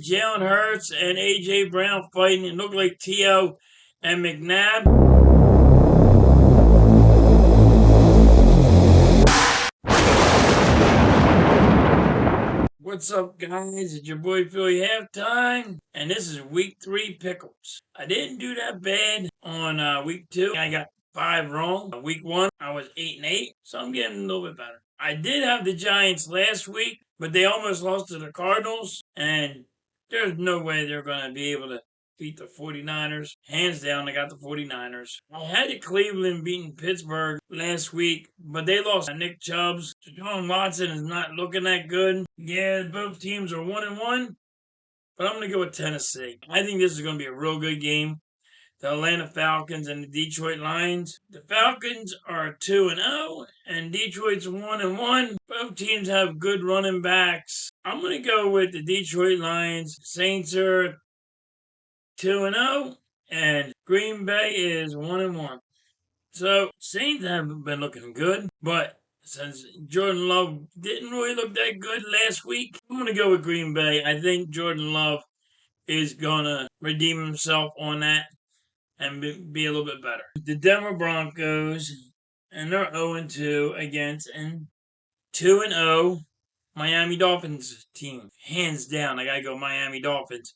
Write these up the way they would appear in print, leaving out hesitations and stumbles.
Jalen Hurts and A.J. Brown fighting. It looked like T.O. and McNabb. What's up, guys? It's your boy Philly Halftime, and this is week 3 pickles. I didn't do that bad on week 2. I got 5 wrong. Week 1, I was 8-8, so I'm getting a little bit better. I did have the Giants last week, but they almost lost to the Cardinals, and there's no way they're going to be able to beat the 49ers. Hands down, I got the 49ers. I had the Cleveland beating Pittsburgh last week, but they lost Nick Chubbs. Deshaun Watson is not looking that good. Yeah, both teams are 1-1, but I'm going to go with Tennessee. I think this is going to be a real good game. The Atlanta Falcons and the Detroit Lions. The Falcons are 2-0, and Detroit's 1-1. Both teams have good running backs. I'm going to go with the Detroit Lions. Saints are 2-0, and Green Bay is 1-1. So, Saints haven't been looking good, but since Jordan Love didn't really look that good last week, I'm going to go with Green Bay. I think Jordan Love is going to redeem himself on that and be a little bit better. The Denver Broncos, and they're 0-2 against and 2-0 Miami Dolphins team. Hands down, I got to go Miami Dolphins.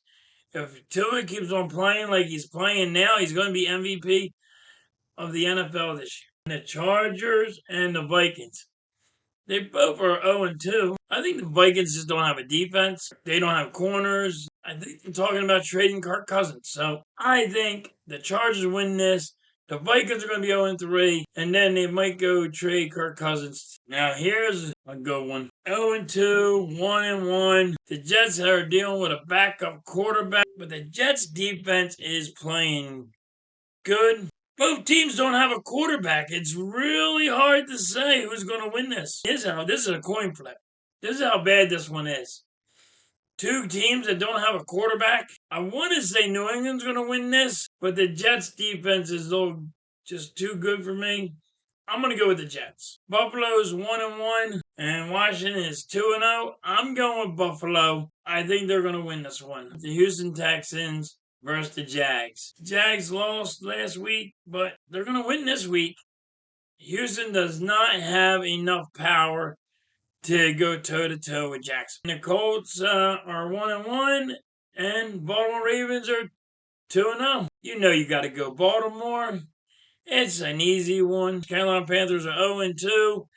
If Tua keeps on playing like he's playing now, he's going to be MVP of the NFL this year. The Chargers and the Vikings. They both are 0-2. I think the Vikings just don't have a defense. They don't have corners. I think they're talking about trading Kirk Cousins. So I think the Chargers win this. The Vikings are going to be 0-3, and then they might go trade Kirk Cousins. Now here's a good one. 0-2, 1-1. The Jets are dealing with a backup quarterback, but the Jets defense is playing good. Both teams don't have a quarterback. It's really hard to say who's going to win this. This is a coin flip. This is how bad this one is. Two teams that don't have a quarterback. I want to say New England's going to win this, but the Jets' defense is just too good for me. I'm going to go with the Jets. Buffalo's 1-1, and Washington is 2-0. I'm going with Buffalo. I think they're going to win this one. The Houston Texans versus the Jags. Jags lost last week, but they're going to win this week. Houston does not have enough power to go toe-to-toe with Jackson. The Colts are 1-1, and Baltimore Ravens are 2-0. You know you got to go Baltimore. It's an easy one. Carolina Panthers are 0-2,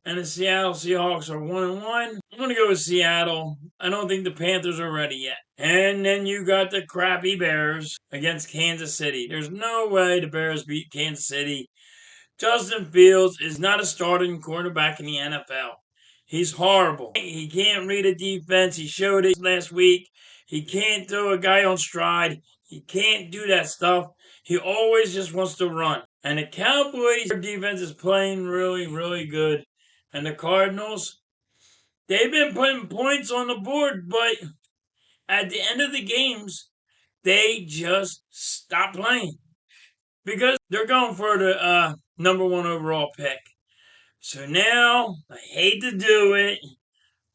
and the Seattle Seahawks are 1-1. I'm going to go with Seattle. I don't think the Panthers are ready yet. And then you got the crappy Bears against Kansas City. There's no way the Bears beat Kansas City. Justin Fields is not a starting quarterback in the NFL. He's horrible. He can't read a defense. He showed it last week. He can't throw a guy on stride. He can't do that stuff. He always just wants to run. And the Cowboys, their defense is playing really, really good. And the Cardinals, they've been putting points on the board, but at the end of the games, they just stop playing. Because they're going for the number 1 overall pick. So now, I hate to do it,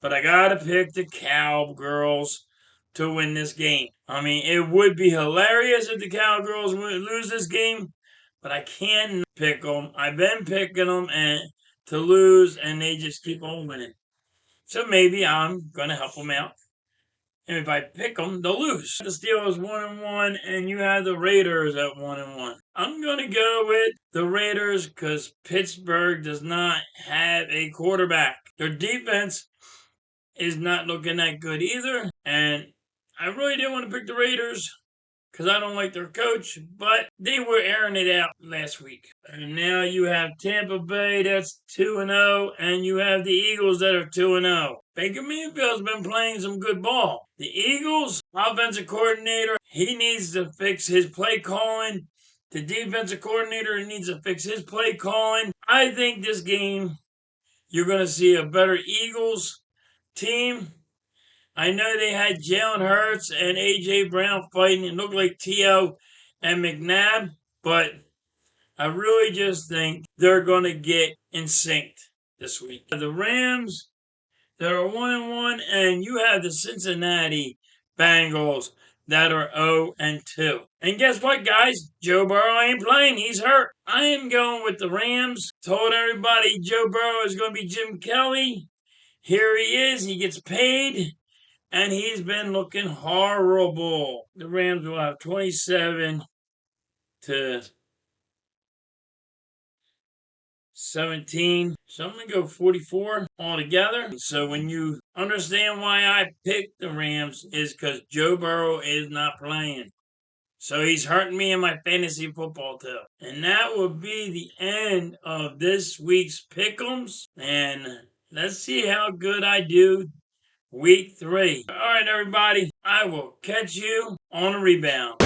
but I gotta pick the Cowgirls to win this game. I mean, it would be hilarious if the Cowgirls would lose this game, but I can't pick them. I've been picking them to lose, and they just keep on winning. So maybe I'm gonna help them out. And if I pick them, they'll lose. The Steelers 1-1, and you have the Raiders at 1-1. I'm going to go with the Raiders because Pittsburgh does not have a quarterback. Their defense is not looking that good either. And I really didn't want to pick the Raiders because I don't like their coach, but they were airing it out last week. And now you have Tampa Bay, that's 2-0, and you have the Eagles that are 2-0. Baker Mayfield's been playing some good ball. The Eagles, offensive coordinator, he needs to fix his play calling. The defensive coordinator needs to fix his play calling. I think this game, you're going to see a better Eagles team. I know they had Jalen Hurts and A.J. Brown fighting. It looked like T.O. and McNabb, but I really just think they're going to get in sync this week. The Rams, they're 1-1, and you have the Cincinnati Bengals that are 0-2. And guess what, guys? Joe Burrow ain't playing. He's hurt. I am going with the Rams. Told everybody Joe Burrow is going to be Jim Kelly. Here he is. He gets paid. And he's been looking horrible. The Rams will have 27 to 17. So I'm going to go 44 altogether. So when you understand why I picked the Rams is because Joe Burrow is not playing. So he's hurting me in my fantasy football too. And that will be the end of this week's Pick'ems. And let's see how good I do week 3. All right, everybody. I will catch you on a rebound.